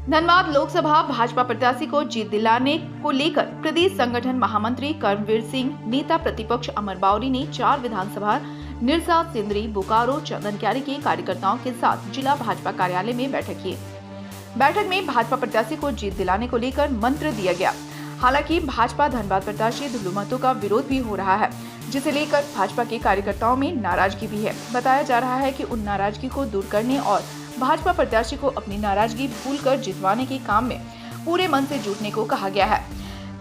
धनबाद लोकसभा भाजपा प्रत्याशी को जीत दिलाने को लेकर प्रदेश संगठन महामंत्री कर्मवीर सिंह, नेता प्रतिपक्ष अमर बावरी ने 4 विधानसभा निरसा, सिंदरी, बोकारो, चंदनक्यारी के कार्यकर्ताओं के साथ जिला भाजपा कार्यालय में बैठक की। बैठक में भाजपा प्रत्याशी को जीत दिलाने को लेकर मंत्र दिया गया। हालांकि भाजपा धनबाद प्रत्याशी धुलुमतों का विरोध भी हो रहा है, जिसे लेकर भाजपा के कार्यकर्ताओं में नाराजगी भी है। बताया जा रहा है कि उन नाराजगी को दूर करने और भाजपा प्रत्याशी को अपनी नाराजगी भूलकर जितवाने के काम में पूरे मन से जुटने को कहा गया है।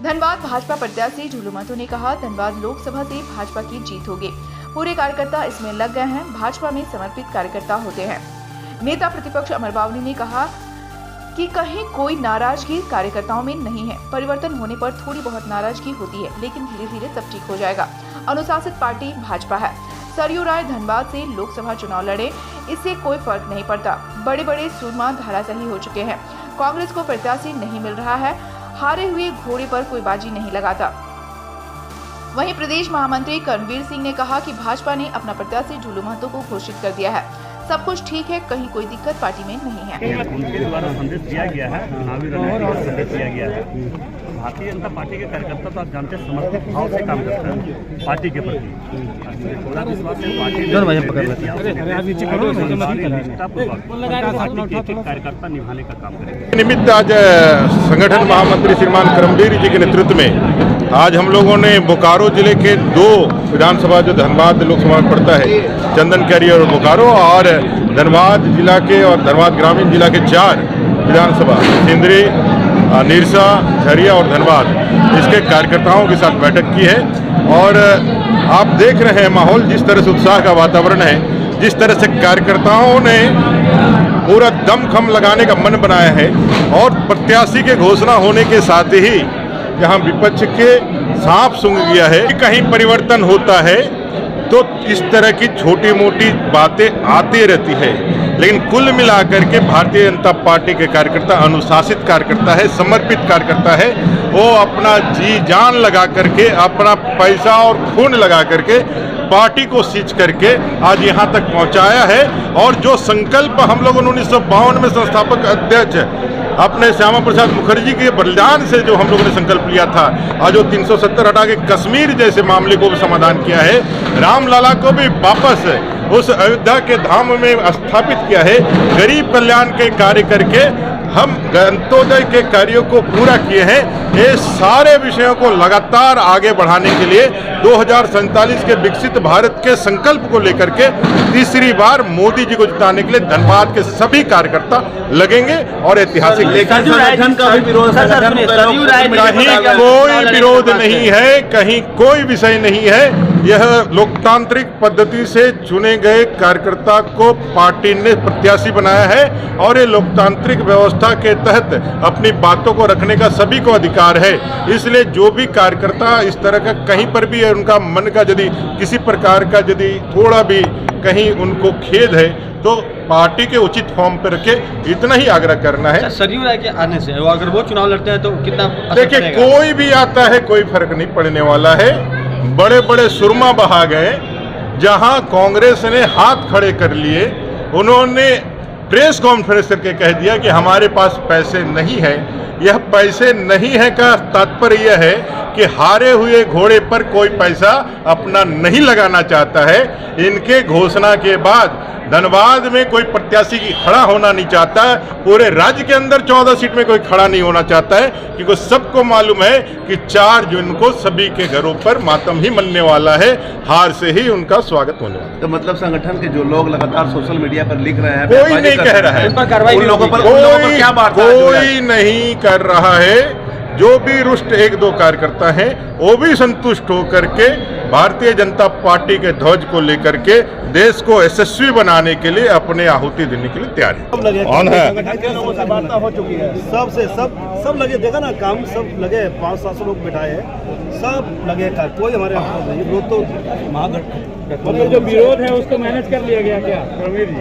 धनबाद भाजपा प्रत्याशी धुलुमतों ने कहा, धनबाद लोकसभा से भाजपा की जीत होगी। पूरे कार्यकर्ता इसमें लग गए हैं। भाजपा में समर्पित कार्यकर्ता होते हैं। नेता प्रतिपक्ष अमर बावरी ने कहा कि कहीं कोई नाराजगी कार्यकर्ताओं में नहीं है। परिवर्तन होने पर थोड़ी बहुत नाराजगी होती है, लेकिन धीरे धीरे सब ठीक हो जाएगा। अनुशासित पार्टी भाजपा है। सरयू राय धनबाद से लोकसभा चुनाव लड़े, इससे कोई फर्क नहीं पड़ता। बड़े बड़े सूरमा धराशायी हो चुके हैं। कांग्रेस को प्रत्याशी नहीं मिल रहा है। हारे हुए घोड़े पर कोई बाजी नहीं लगाता। वहीं प्रदेश महामंत्री कर्मवीर सिंह ने कहा कि भाजपा ने अपना प्रत्याशी धुलुमतों को घोषित कर दिया है। सब कुछ ठीक है, कहीं कोई दिक्कत पार्टी में नहीं है। उनके द्वारा संदेश दिया गया है, चुनावी रणनीति का संदेश दिया गया है। भारतीय जनता पार्टी के कार्यकर्ता तो आप जानते हैं समर्पित भाव से काम करते हैं पार्टी के प्रति। पूरा विश्वास है पार्टी कार्यकर्ता निभाने का काम करेंगे। निमित्त आज संगठन महामंत्री श्रीमान कर्मवीर जी के नेतृत्व में आज हम लोगों ने बोकारो जिले के 2 विधानसभा जो धनबाद लोकसभा में पड़ता है, चंदनक्यारी और बोकारो, और धनबाद जिला के और धनबाद ग्रामीण जिला के 4 विधानसभा सिंदरी, निरसा, झरिया और धनबाद, इसके कार्यकर्ताओं के साथ बैठक की है। और आप देख रहे हैं माहौल, जिस तरह से उत्साह का वातावरण है, जिस तरह से कार्यकर्ताओं ने पूरा दमखम लगाने का मन बनाया है। और प्रत्याशी के घोषणा होने के साथ ही जहां विपक्ष के सांप सूंघ गया है कि कहीं परिवर्तन होता है तो इस तरह की छोटी मोटी बातें आती रहती है, लेकिन कुल मिलाकर के भारतीय जनता पार्टी के कार्यकर्ता अनुशासित कार्यकर्ता है, समर्पित कार्यकर्ता है। वो अपना जी जान लगा करके, अपना पैसा और खून लगा करके पार्टी को सींच करके आज यहाँ तक पहुँचाया है। और जो संकल्प हम लोगों ने 1952 में संस्थापक अध्यक्ष अपने श्यामा प्रसाद मुखर्जी के बलिदान से जो हम लोगों ने संकल्प लिया था, आज जो 370 हटा के कश्मीर जैसे मामले को भी समाधान किया है, रामलला को भी वापस उस अयोध्या के धाम में स्थापित किया है, गरीब कल्याण के कार्य करके हम अंत्योदय के कार्यों को पूरा किए हैं। ये सारे विषयों को लगातार आगे बढ़ाने के लिए 2047 के विकसित भारत के संकल्प को लेकर के तीसरी बार मोदी जी को जिताने के लिए धनबाद के सभी कार्यकर्ता लगेंगे। और ऐतिहासिक कहीं कोई विरोध नहीं है, कहीं कोई विषय नहीं है। यह लोकतांत्रिक पद्धति से चुने गए कार्यकर्ता को पार्टी ने प्रत्याशी बनाया है और ये लोकतांत्रिक व्यवस्था के तहत अपनी बातों को रखने का सभी को अधिकार है। इसलिए जो भी कार्यकर्ता इस तरह का कहीं पर भी उनका मन का यदि किसी प्रकार का यदि थोड़ा भी कहीं उनको खेद है तो पार्टी के उचित फॉर्म पर रखे, इतना ही आग्रह करना है। सरयू राय के आने से अगर वो चुनाव लड़ते हैं तो कितना देखिए, कोई भी आता है कोई फर्क नहीं पड़ने वाला है। बड़े बड़े सुरमा बहा गए, जहां कांग्रेस ने हाथ खड़े कर लिए, उन्होंने प्रेस कॉन्फ्रेंस करके कह दिया कि हमारे पास पैसे नहीं है। यह पैसे नहीं है का तात्पर्य यह है कि हारे हुए घोड़े पर कोई पैसा अपना नहीं लगाना चाहता है। इनके घोषणा के बाद धनबाद में कोई प्रत्याशी की खड़ा होना नहीं चाहता है। पूरे राज्य के अंदर 14 सीट में कोई खड़ा नहीं होना चाहता है, क्योंकि सबको मालूम है कि 4 जून को सभी के घरों पर मातम ही मनने वाला है। हार से ही उनका स्वागत होने वाला है। तो मतलब संगठन के जो लोग लगातार सोशल मीडिया पर लिख रहे हैं, कोई नहीं कह रहा है, उन लोगों पर क्या बात है? कोई नहीं कर रहा है। जो भी रुष्ट 1-2 कार्यकर्ता हैं, वो भी संतुष्ट होकर के भारतीय जनता पार्टी के ध्वज को लेकर के देश को यशस्वी बनाने के लिए अपने आहुति देने के लिए तैयार है। कौन है? लोगों से वार्ता हो चुकी है, सब लगे, देखा ना काम, सब लगे, 500-700 लोग बिठाए हैं, सब लगे। कोई हमारे विरोध तो महागठबंधन, मतलब जो विरोध है उसको मैनेज कर लिया गया क्या कर्मवीर जी?